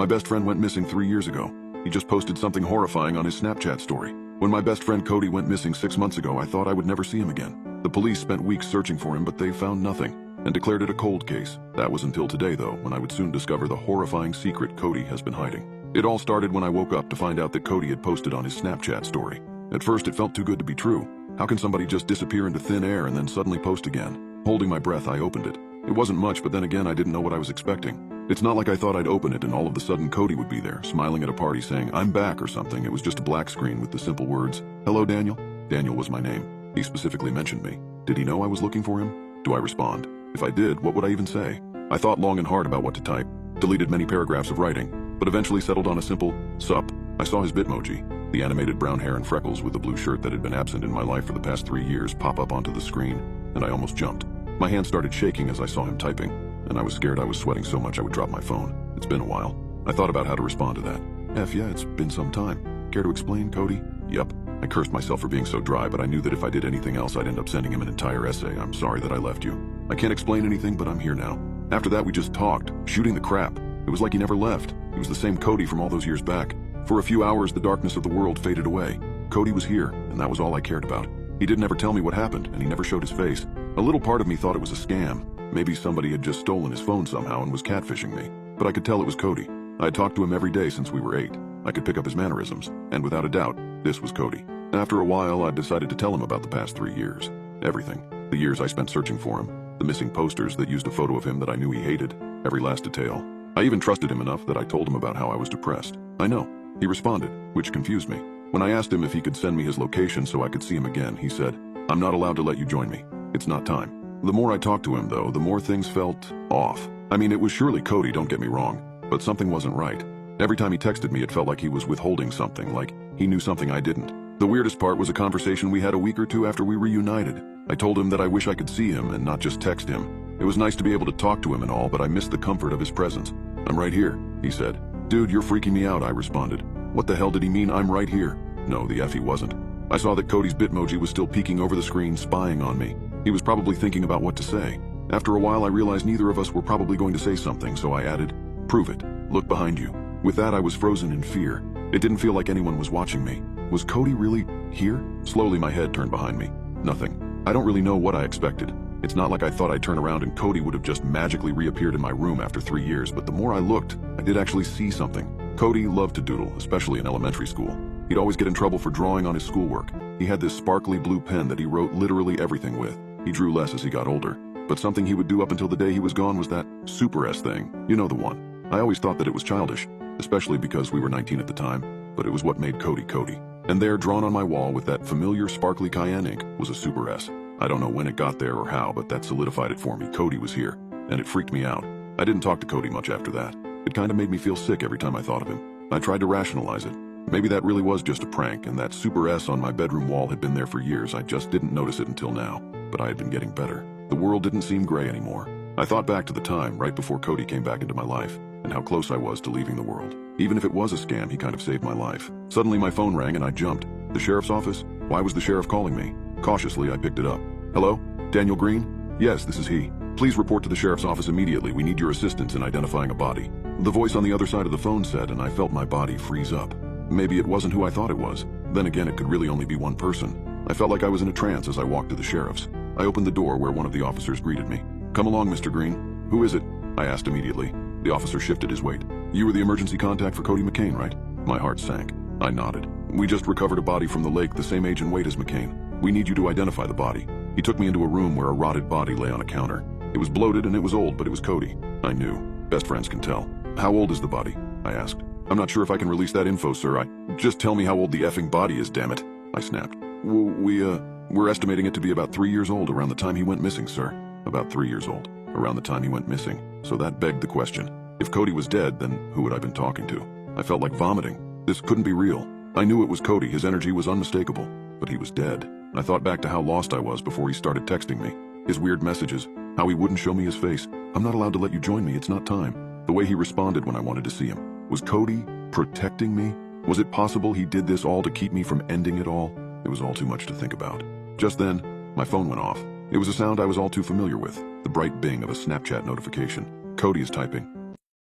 My best friend went missing 3 years ago. He just posted something horrifying on his Snapchat story. When my best friend Cody went missing 6 months ago, I thought I would never see him again. The police spent weeks searching for him, but they found nothing, and declared it a cold case. That was until today, though, when I would soon discover the horrifying secret Cody has been hiding. It all started when I woke up to find out that Cody had posted on his Snapchat story. At first, it felt too good to be true. How can somebody just disappear into thin air and then suddenly post again? Holding my breath, I opened it. It wasn't much, but then again, I didn't know what I was expecting. It's not like I thought I'd open it and all of a sudden Cody would be there, smiling at a party saying, "I'm back" or something. It was just a black screen with the simple words, "Hello, Daniel." Daniel was my name. He specifically mentioned me. Did he know I was looking for him? Do I respond? If I did, what would I even say? I thought long and hard about what to type, deleted many paragraphs of writing, but eventually settled on a simple, "Sup." I saw his Bitmoji, the animated brown hair and freckles with the blue shirt that had been absent in my life for the past 3 years, pop up onto the screen, and I almost jumped. My hand started shaking as I saw him typing, and I was scared I was sweating so much I would drop my phone. It's been a while. I thought about how to respond to that. Yeah, it's been some time. Care to explain, Cody? Yup. I cursed myself for being so dry, but I knew that if I did anything else, I'd end up sending him an entire essay. "I'm sorry that I left you. I can't explain anything, but I'm here now." After that, we just talked, shooting the crap. It was like he never left. He was the same Cody from all those years back. For a few hours, the darkness of the world faded away. Cody was here, and that was all I cared about. He didn't ever tell me what happened, and he never showed his face. A little part of me thought it was a scam. Maybe somebody had just stolen his phone somehow and was catfishing me. But I could tell it was Cody. I had talked to him every day since we were 8. I could pick up his mannerisms, and without a doubt, this was Cody. After a while, I decided to tell him about the past 3 years. Everything. The years I spent searching for him. The missing posters that used a photo of him that I knew he hated. Every last detail. I even trusted him enough that I told him about how I was depressed. I know. He responded, which confused me. When I asked him if he could send me his location so I could see him again, he said, "I'm not allowed to let you join me. It's not time." The more I talked to him, though, the more things felt off. I mean, it was surely Cody, don't get me wrong, but something wasn't right. Every time he texted me, it felt like he was withholding something, like he knew something I didn't. The weirdest part was a conversation we had a week or two after we reunited. I told him that I wish I could see him and not just text him. It was nice to be able to talk to him and all, but I missed the comfort of his presence. "I'm right here," he said. "Dude, you're freaking me out," I responded. What the hell did he mean, "I'm right here"? No, the F he wasn't. I saw that Cody's Bitmoji was still peeking over the screen, spying on me. He was probably thinking about what to say. After a while, I realized neither of us were probably going to say something, so I added, "Prove it. Look behind you." With that, I was frozen in fear. It didn't feel like anyone was watching me. Was Cody really here? Slowly, my head turned behind me. Nothing. I don't really know what I expected. It's not like I thought I'd turn around and Cody would have just magically reappeared in my room after 3 years, but the more I looked, I did actually see something. Cody loved to doodle, especially in elementary school. He'd always get in trouble for drawing on his schoolwork. He had this sparkly blue pen that he wrote literally everything with. He drew less as he got older. But something he would do up until the day he was gone was that Super S thing. You know the one. I always thought that it was childish, especially because we were 19 at the time, but it was what made Cody Cody. And there, drawn on my wall with that familiar sparkly cayenne ink, was a Super S. I don't know when it got there or how, but that solidified it for me. Cody was here, and it freaked me out. I didn't talk to Cody much after that. It kind of made me feel sick every time I thought of him. I tried to rationalize it. Maybe that really was just a prank, and that Super S on my bedroom wall had been there for years. I just didn't notice it until now. But I had been getting better. The world didn't seem gray anymore. I thought back to the time, right before Cody came back into my life, and how close I was to leaving the world. Even if it was a scam, he kind of saved my life. Suddenly my phone rang and I jumped. The sheriff's office? Why was the sheriff calling me? Cautiously, I picked it up. "Hello? Daniel Green? Yes, this is he. Please report to the sheriff's office immediately. We need your assistance in identifying a body." The voice on the other side of the phone said, and I felt my body freeze up. Maybe it wasn't who I thought it was. Then again, it could really only be one person. I felt like I was in a trance as I walked to the sheriff's. I opened the door where one of the officers greeted me. "Come along, Mr. Green." "Who is it?" I asked immediately. The officer shifted his weight. "You were the emergency contact for Cody McCain, right?" My heart sank. I nodded. "We just recovered a body from the lake the same age and weight as McCain. We need you to identify the body." He took me into a room where a rotted body lay on a counter. It was bloated and it was old, but it was Cody. I knew. Best friends can tell. "How old is the body?" I asked. "I'm not sure if I can release that info, sir. Just tell me how old the effing body is, damn it," I snapped. We're estimating it to be about 3 years old around the time he went missing, sir." About 3 years old, around the time he went missing. So that begged the question. If Cody was dead, then who had I been talking to? I felt like vomiting. This couldn't be real. I knew it was Cody. His energy was unmistakable. But he was dead. I thought back to how lost I was before he started texting me. His weird messages. How he wouldn't show me his face. "I'm not allowed to let you join me. It's not time." The way he responded when I wanted to see him. Was Cody protecting me? Was it possible he did this all to keep me from ending it all? It was all too much to think about. Just then, my phone went off. It was a sound I was all too familiar with. The bright bing of a Snapchat notification. Cody is typing.